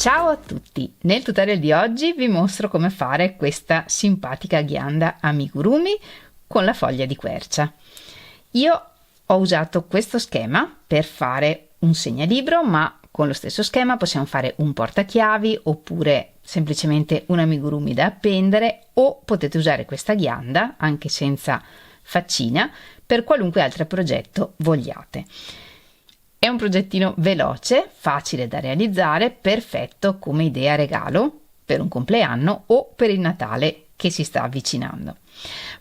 Ciao a tutti! Nel tutorial di oggi vi mostro come fare questa simpatica ghianda amigurumi con la foglia di quercia. Io ho usato questo schema per fare un segnalibro, ma con lo stesso schema possiamo fare un portachiavi oppure semplicemente un amigurumi da appendere, o potete usare questa ghianda anche senza faccina per qualunque altro progetto vogliate. È un progettino veloce, facile da realizzare, perfetto come idea regalo per un compleanno o per il Natale che si sta avvicinando.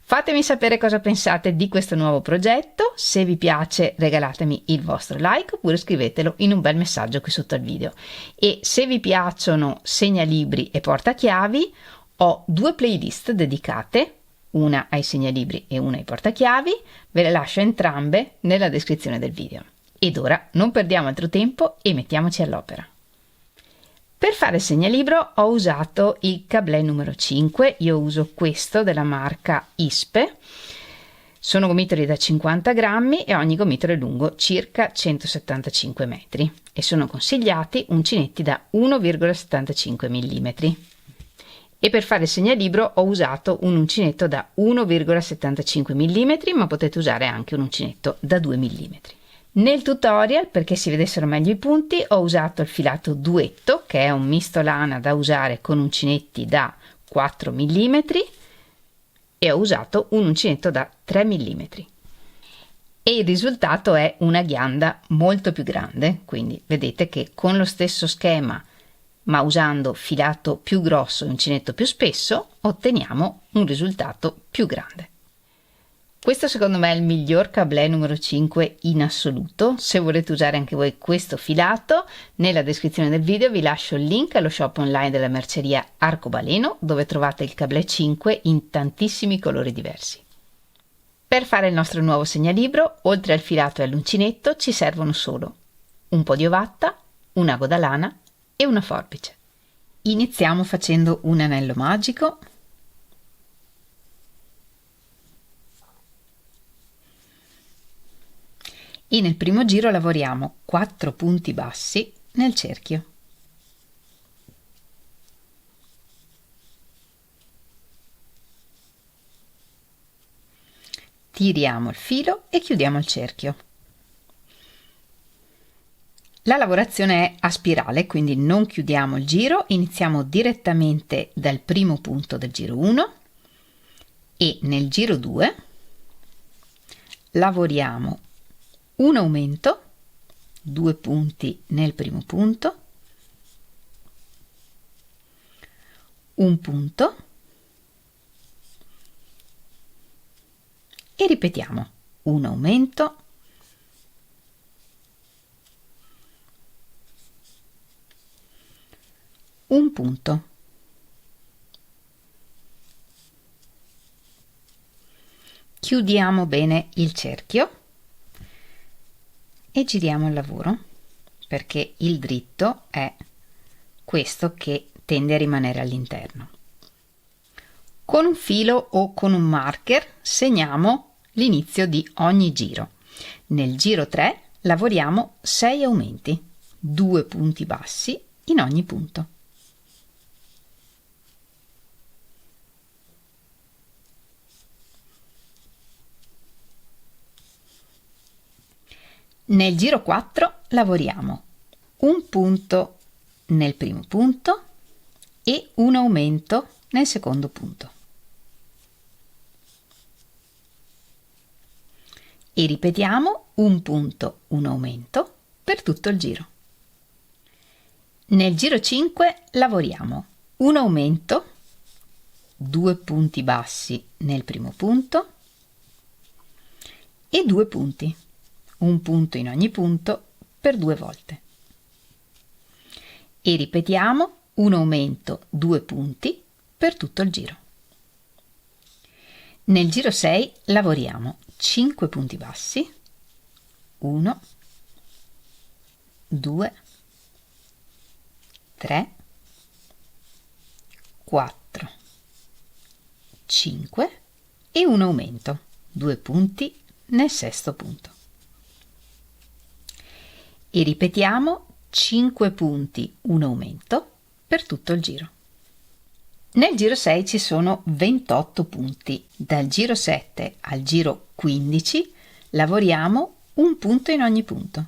Fatemi sapere cosa pensate di questo nuovo progetto, se vi piace regalatemi il vostro like oppure scrivetelo in un bel messaggio qui sotto al video. E se vi piacciono segnalibri e portachiavi, ho due playlist dedicate, una ai segnalibri e una ai portachiavi, ve le lascio entrambe nella descrizione del video. Ed ora non perdiamo altro tempo e mettiamoci all'opera. Per fare il segnalibro ho usato il cablè numero 5, io uso questo della marca ISPE, sono gomitoli da 50 grammi e ogni gomitolo è lungo circa 175 metri e sono consigliati uncinetti da 1,75 mm. E per fare il segnalibro ho usato un uncinetto da 1,75 mm, ma potete usare anche un uncinetto da 2 mm. Nel tutorial, perché si vedessero meglio i punti, ho usato il filato duetto, che è un misto lana da usare con uncinetti da 4 mm, e ho usato un uncinetto da 3 mm. E il risultato è una ghianda molto più grande, quindi vedete che con lo stesso schema, ma usando filato più grosso e uncinetto più spesso, otteniamo un risultato più grande. Questo secondo me è il miglior cablè numero 5 in assoluto. Se volete usare anche voi questo filato, nella descrizione del video vi lascio il link allo shop online della merceria Arcobaleno, dove trovate il cablè 5 in tantissimi colori diversi. Per fare il nostro nuovo segnalibro, oltre al filato e all'uncinetto, ci servono solo un po' di ovatta, un ago da lana e una forbice. Iniziamo facendo un anello magico. E nel primo giro lavoriamo 4 punti bassi nel cerchio. Tiriamo il filo e chiudiamo il cerchio. La lavorazione è a spirale, quindi non chiudiamo il giro, iniziamo direttamente dal primo punto del giro 1 e nel giro 2 lavoriamo un aumento, 2 punti nel primo punto, un punto e ripetiamo un aumento, un punto. Chiudiamo bene il cerchio e giriamo il lavoro, perché il dritto è questo che tende a rimanere all'interno. Con un filo o con un marker segniamo l'inizio di ogni giro. Nel giro 3 lavoriamo 6 aumenti, 2 punti bassi in ogni punto. Nel giro 4 lavoriamo un punto nel primo punto e un aumento nel secondo punto. E ripetiamo un punto, un aumento per tutto il giro. Nel giro 5 lavoriamo un aumento, 2 punti bassi nel primo punto e 2 punti. Un punto in ogni punto per 2 volte. E ripetiamo un aumento, 2 punti per tutto il giro. Nel giro 6 lavoriamo 5 punti bassi, 1, 2, 3, 4, 5 e un aumento, 2 punti nel sesto punto. E ripetiamo 5 punti, un aumento per tutto il giro. Nel giro 6 ci sono 28 punti. Dal giro 7 al giro 15 lavoriamo un punto in ogni punto.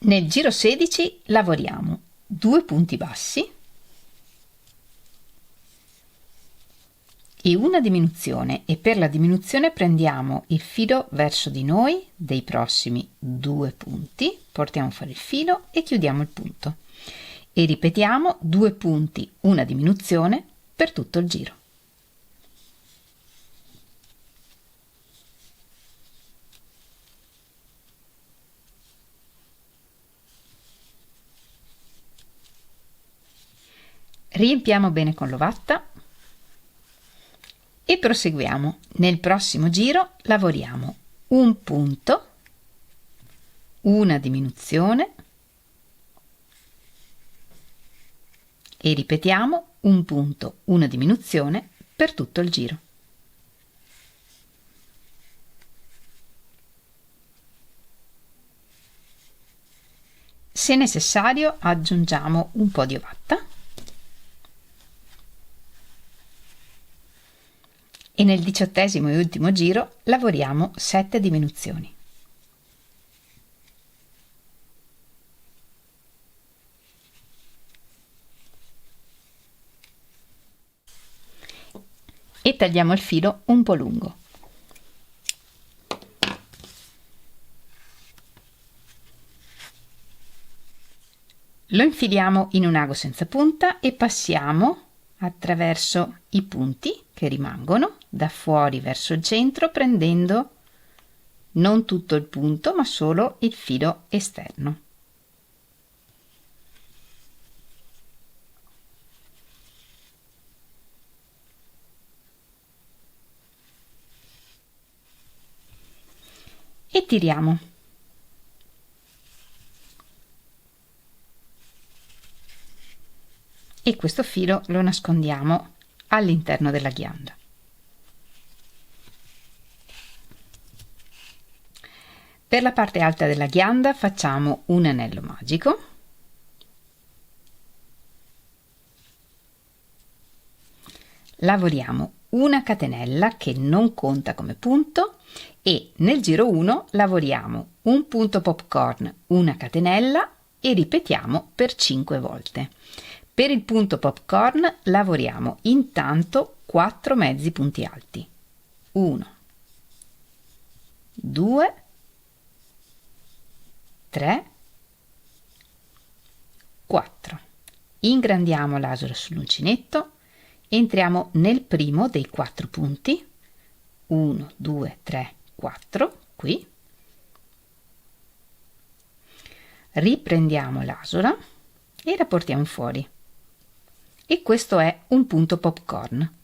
Nel giro 16 lavoriamo 2 punti bassi e una diminuzione, e per la diminuzione prendiamo il filo verso di noi dei prossimi 2 punti, portiamo fuori il filo e chiudiamo il punto e ripetiamo 2 punti, una diminuzione per tutto il giro. Riempiamo bene con l'ovatta e proseguiamo. Nel prossimo giro lavoriamo un punto, una diminuzione e ripetiamo un punto, una diminuzione per tutto il giro. Se necessario aggiungiamo un po' di ovatta e nel 18° e ultimo giro lavoriamo 7 diminuzioni. E tagliamo il filo un po' lungo. Lo infiliamo in un ago senza punta e passiamo attraverso i punti che rimangono da fuori verso il centro, prendendo non tutto il punto ma solo il filo esterno. E tiriamo. E questo filo lo nascondiamo all'interno della ghianda. Per la parte alta della ghianda facciamo un anello magico. Lavoriamo una catenella che non conta come punto e nel giro 1 lavoriamo un punto popcorn, una catenella e ripetiamo per 5 volte. Per il punto popcorn lavoriamo intanto 4 mezzi punti alti. 1, 2, 3, 4. Ingrandiamo l'asolo sull'uncinetto, entriamo nel primo dei 4 punti, 1, 2, 3, 4, qui. Riprendiamo l'asola e la portiamo fuori. E questo è un punto popcorn.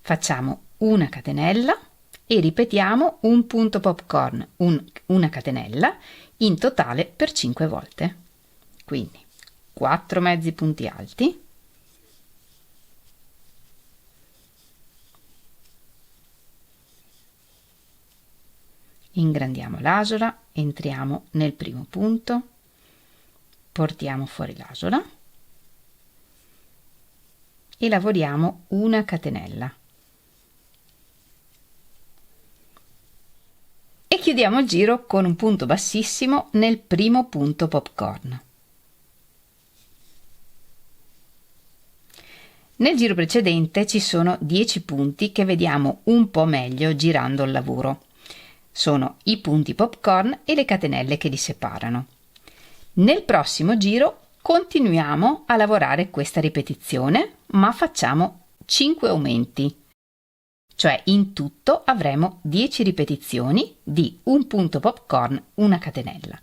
Facciamo una catenella e ripetiamo un punto popcorn, una catenella, in totale per 5 volte. Quindi 4 mezzi punti alti, ingrandiamo l'asola, entriamo nel primo punto, portiamo fuori l'asola e lavoriamo una catenella e chiudiamo il giro con un punto bassissimo nel primo punto popcorn. Nel giro precedente ci sono 10 punti che vediamo un po' meglio girando il lavoro. Sono i punti popcorn e le catenelle che li separano. Nel prossimo giro continuiamo a lavorare questa ripetizione, ma facciamo 5 aumenti, cioè in tutto avremo 10 ripetizioni di un punto popcorn, una catenella.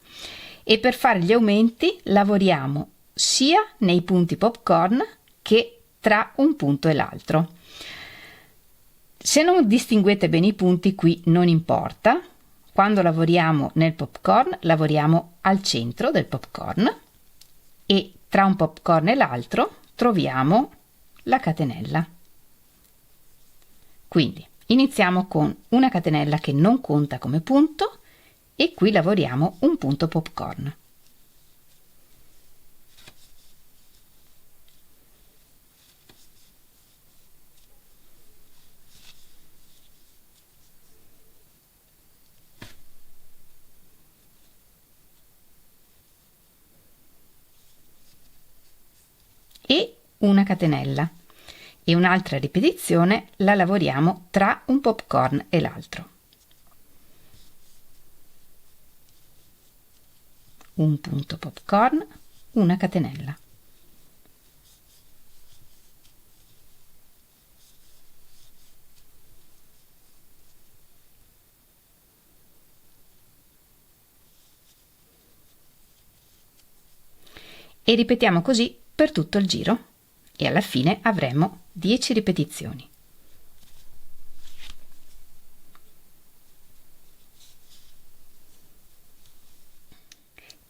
E per fare gli aumenti lavoriamo sia nei punti popcorn che tra un punto e l'altro. Se non distinguete bene i punti, qui non importa. Quando lavoriamo nel popcorn, lavoriamo al centro del popcorn e tra un popcorn e l'altro troviamo la catenella. Quindi iniziamo con una catenella che non conta come punto e qui lavoriamo un punto popcorn. una catenella e un'altra ripetizione la lavoriamo tra un popcorn e l'altro. Un punto popcorn, una catenella. E ripetiamo così per tutto il giro e alla fine avremo 10 ripetizioni.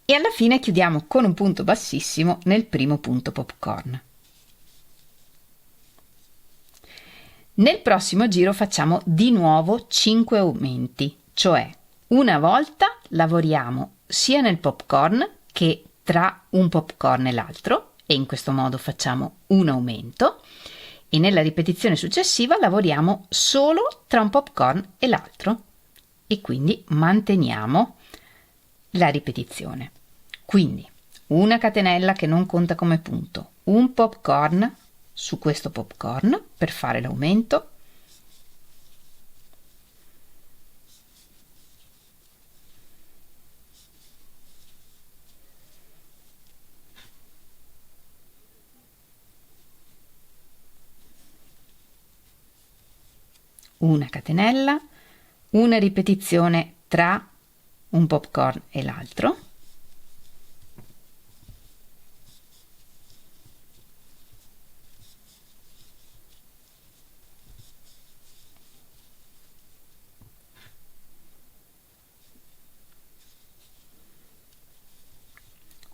E alla fine chiudiamo con un punto bassissimo nel primo punto popcorn. Nel prossimo giro facciamo di nuovo 5 aumenti, cioè una volta lavoriamo sia nel popcorn che tra un popcorn e l'altro e in questo modo facciamo un aumento e nella ripetizione successiva lavoriamo solo tra un popcorn e l'altro e quindi manteniamo la ripetizione. Quindi una catenella che non conta come punto, un popcorn su questo popcorn per fare l'aumento, una catenella, una ripetizione tra un popcorn e l'altro,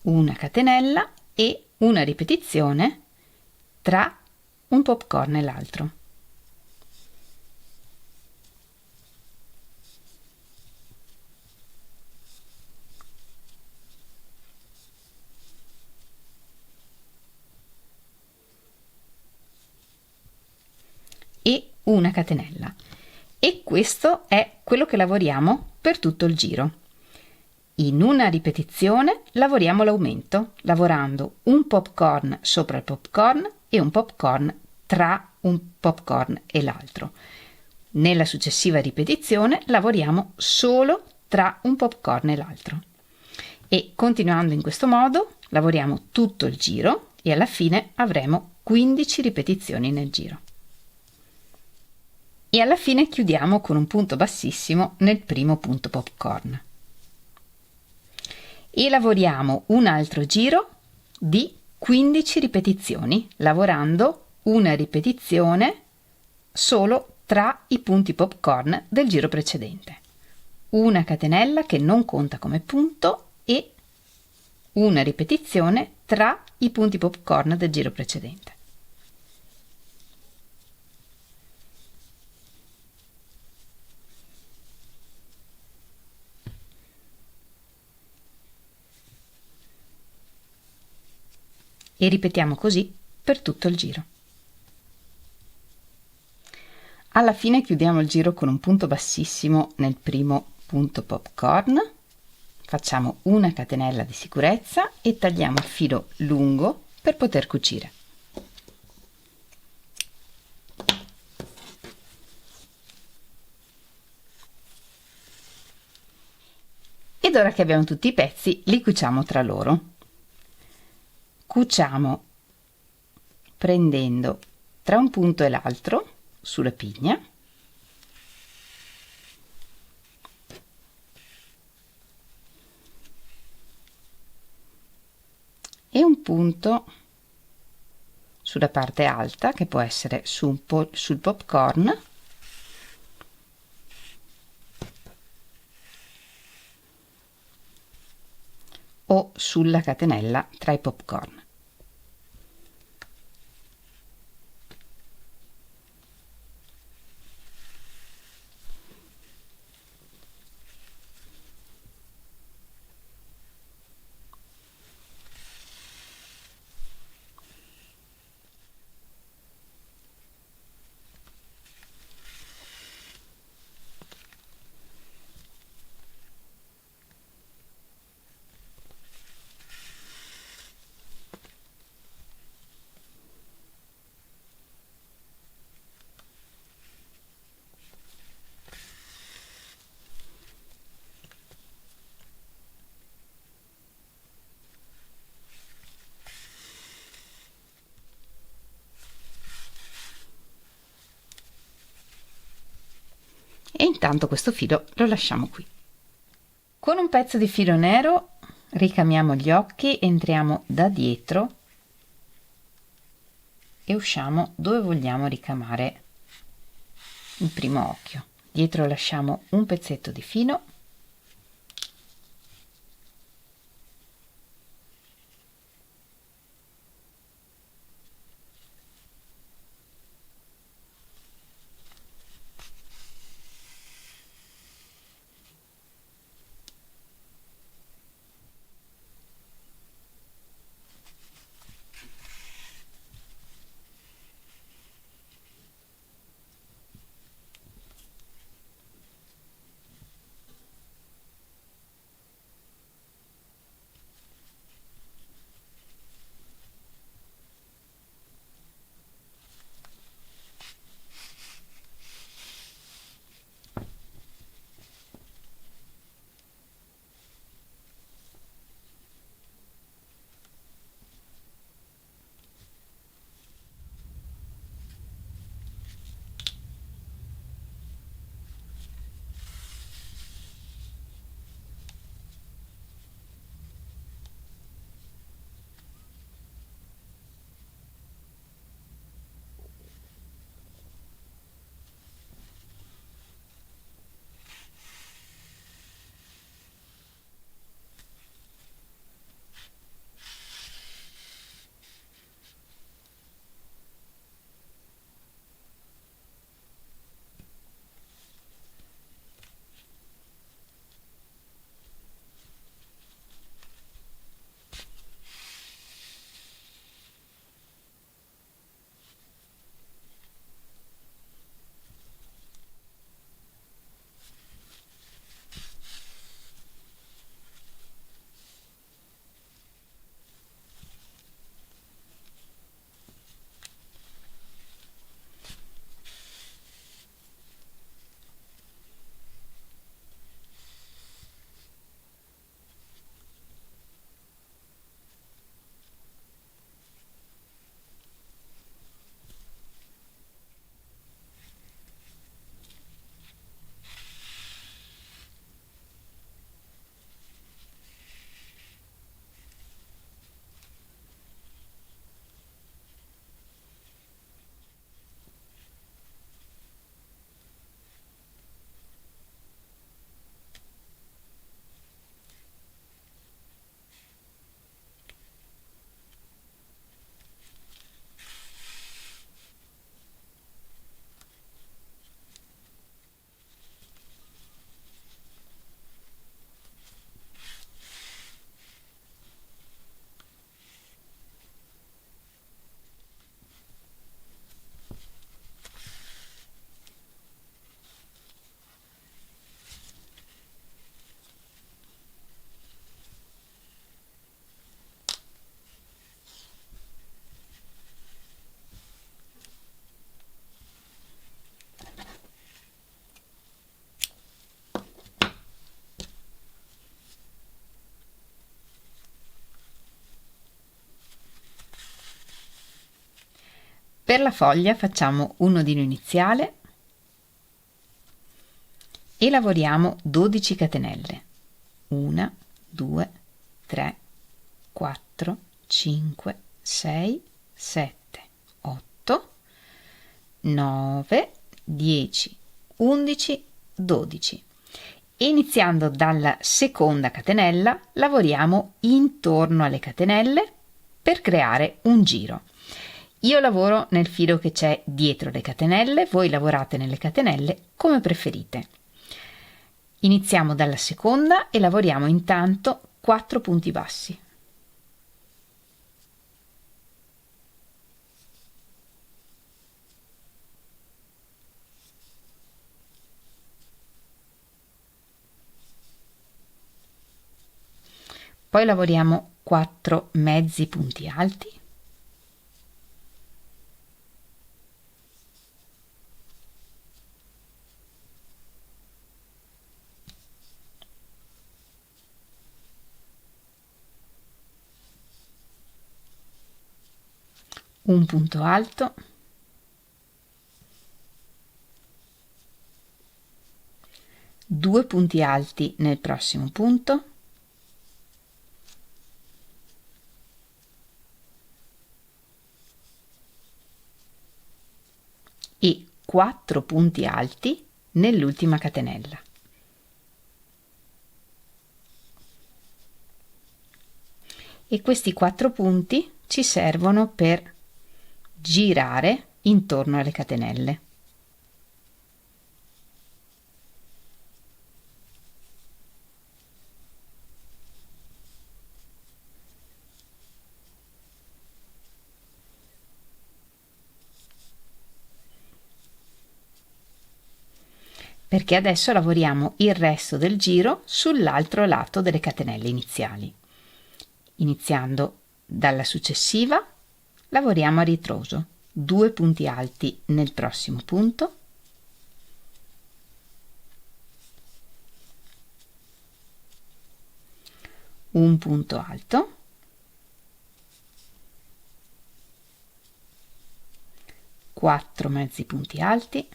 una catenella e una ripetizione tra un popcorn e l'altro. E una catenella. E questo è quello che lavoriamo per tutto il giro. In una ripetizione lavoriamo l'aumento, lavorando un popcorn sopra il popcorn e un popcorn tra un popcorn e l'altro. Nella successiva ripetizione lavoriamo solo tra un popcorn e l'altro. E continuando in questo modo lavoriamo tutto il giro e alla fine avremo 15 ripetizioni nel giro. E alla fine chiudiamo con un punto bassissimo nel primo punto popcorn. E lavoriamo un altro giro di 15 ripetizioni, lavorando una ripetizione solo tra i punti popcorn del giro precedente. Una catenella che non conta come punto e una ripetizione tra i punti popcorn del giro precedente. E ripetiamo così per tutto il giro. Alla fine chiudiamo il giro con un punto bassissimo nel primo punto popcorn, facciamo una catenella di sicurezza e tagliamo il filo lungo per poter cucire. Ed ora che abbiamo tutti i pezzi, li cuciamo tra loro. Cuciamo prendendo tra un punto e l'altro sulla pigna e un punto sulla parte alta che può essere sul popcorn o sulla catenella tra i popcorn. e intanto questo filo lo lasciamo qui. Con un pezzo di filo nero ricamiamo gli occhi, entriamo da dietro e usciamo dove vogliamo ricamare il primo occhio. Dietro lasciamo un pezzetto di filo Per la foglia facciamo un nodino iniziale e lavoriamo 12 catenelle. 1, 2, 3, 4, 5, 6, 7, 8, 9, 10, 11, 12. Iniziando dalla seconda catenella, lavoriamo intorno alle catenelle per creare un giro. Io lavoro nel filo che c'è dietro le catenelle, voi lavorate nelle catenelle come preferite. Iniziamo dalla seconda e lavoriamo intanto 4 punti bassi. Poi lavoriamo 4 mezzi punti alti. Un punto alto, 2 punti alti nel prossimo punto, e 4 punti alti nell'ultima catenella. E questi 4 punti ci servono per girare intorno alle catenelle. Perché adesso lavoriamo il resto del giro sull'altro lato delle catenelle iniziali. Iniziando dalla successiva, lavoriamo a ritroso, 2 punti alti nel prossimo punto, un punto alto, quattro mezzi punti alti,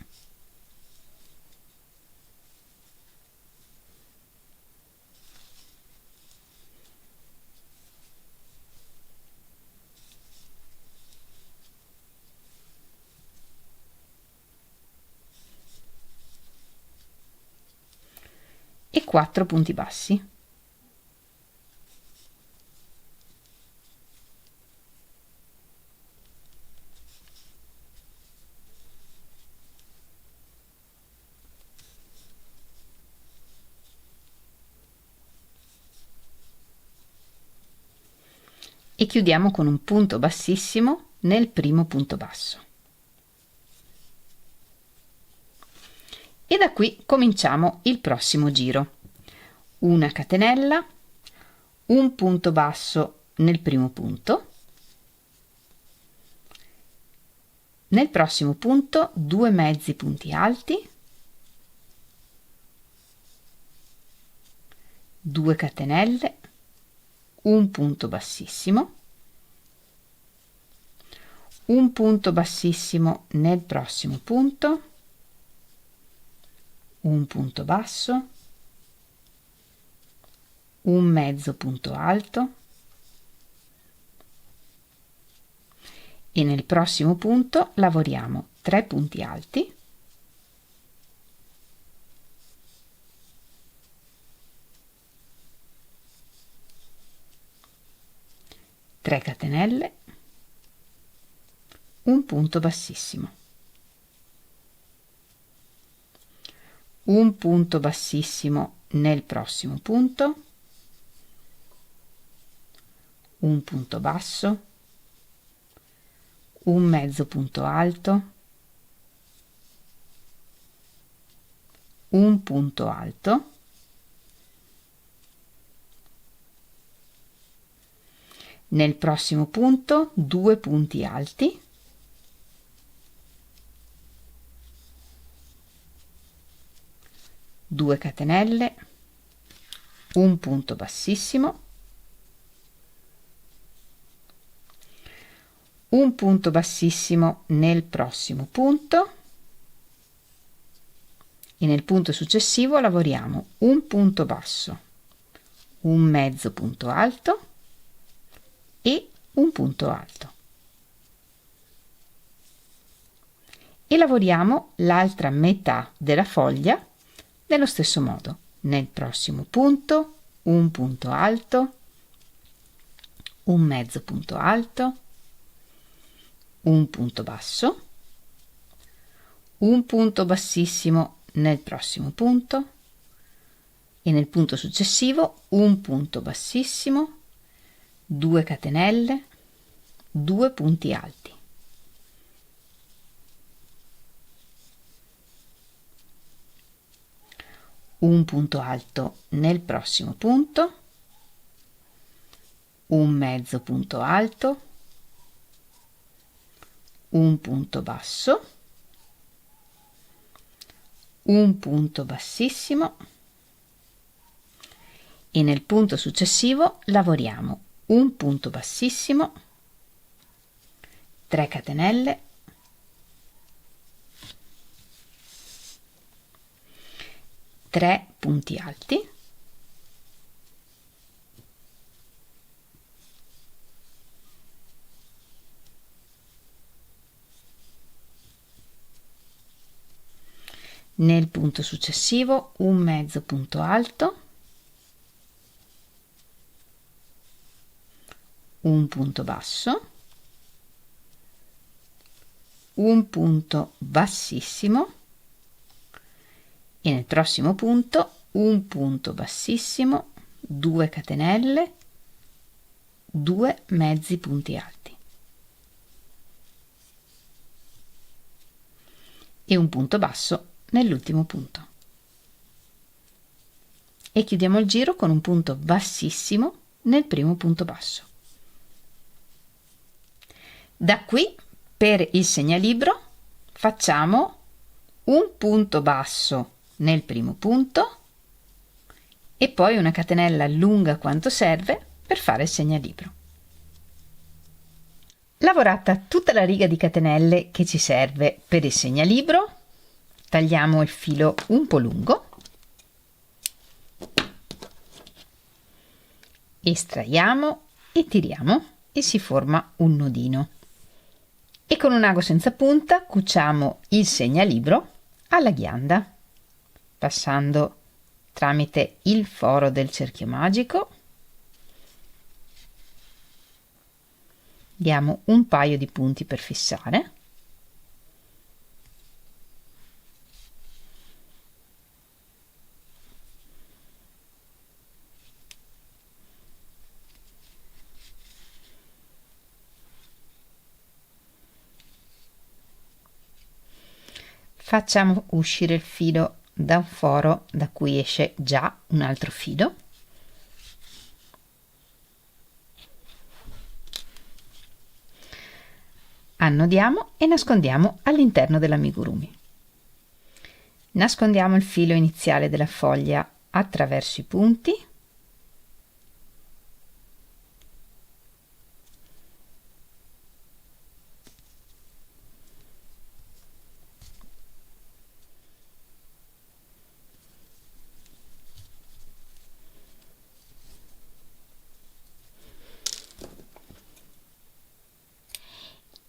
e 4 punti bassi. E chiudiamo con un punto bassissimo nel primo punto basso. E da qui cominciamo il prossimo giro. Una catenella, un punto basso nel primo punto, nel prossimo punto 2 mezzi punti alti, 2 catenelle, un punto bassissimo, un punto bassissimo nel prossimo punto, un punto basso, un mezzo punto alto e nel prossimo punto lavoriamo 3 punti alti, tre catenelle, un punto bassissimo, un punto bassissimo nel prossimo punto, un punto basso, un mezzo punto alto, un punto alto, nel prossimo punto 2 punti alti, due catenelle, un punto bassissimo, un punto bassissimo nel prossimo punto e nel punto successivo lavoriamo un punto basso, un mezzo punto alto e un punto alto e lavoriamo l'altra metà della foglia nello stesso modo. Nel prossimo punto un punto alto, un mezzo punto alto, un punto basso, un punto bassissimo nel prossimo punto e nel punto successivo un punto bassissimo, 2 catenelle, 2 punti alti. Un punto alto nel prossimo punto, un mezzo punto alto, un punto basso, un punto bassissimo e nel punto successivo lavoriamo un punto bassissimo, 3 catenelle, 3 3 punti alti, nel punto successivo un mezzo punto alto, un punto basso, un punto bassissimo e nel prossimo punto un punto bassissimo, 2 catenelle, 2 mezzi punti alti e un punto basso nell'ultimo punto, e chiudiamo il giro con un punto bassissimo nel primo punto basso. Da qui, per il segnalibro, facciamo un punto basso nel primo punto e poi una catenella lunga quanto serve per fare il segnalibro. Lavorata tutta la riga di catenelle che ci serve per il segnalibro, tagliamo il filo un po' lungo, estraiamo e tiriamo e si forma un nodino. E con un ago senza punta cuciamo il segnalibro alla ghianda, passando tramite il foro del cerchio magico. Diamo un paio di punti per fissare. Facciamo uscire il filo da un foro da cui esce già un altro filo. Annodiamo e nascondiamo all'interno dell'amigurumi. Nascondiamo il filo iniziale della foglia attraverso i punti .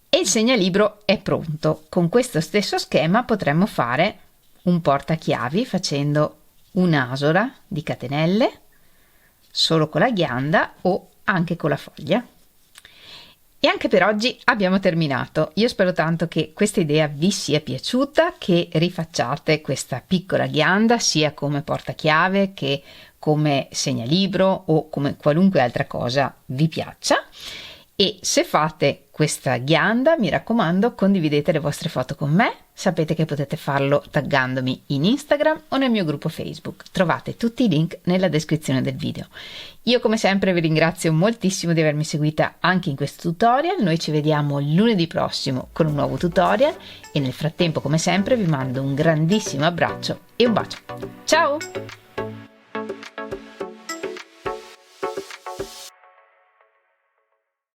E il segnalibro è pronto. Con questo stesso schema potremmo fare un portachiavi facendo un'asola di catenelle solo con la ghianda o anche con la foglia. E anche per oggi abbiamo terminato. Io spero tanto che questa idea vi sia piaciuta, che rifacciate questa piccola ghianda sia come portachiave che come segnalibro o come qualunque altra cosa vi piaccia. E se fate questa ghianda, mi raccomando, condividete le vostre foto con me. Sapete che potete farlo taggandomi in Instagram o nel mio gruppo Facebook. Trovate tutti i link nella descrizione del video. Io come sempre vi ringrazio moltissimo di avermi seguita anche in questo tutorial. Noi ci vediamo lunedì prossimo con un nuovo tutorial e nel frattempo, come sempre, vi mando un grandissimo abbraccio e un bacio. Ciao!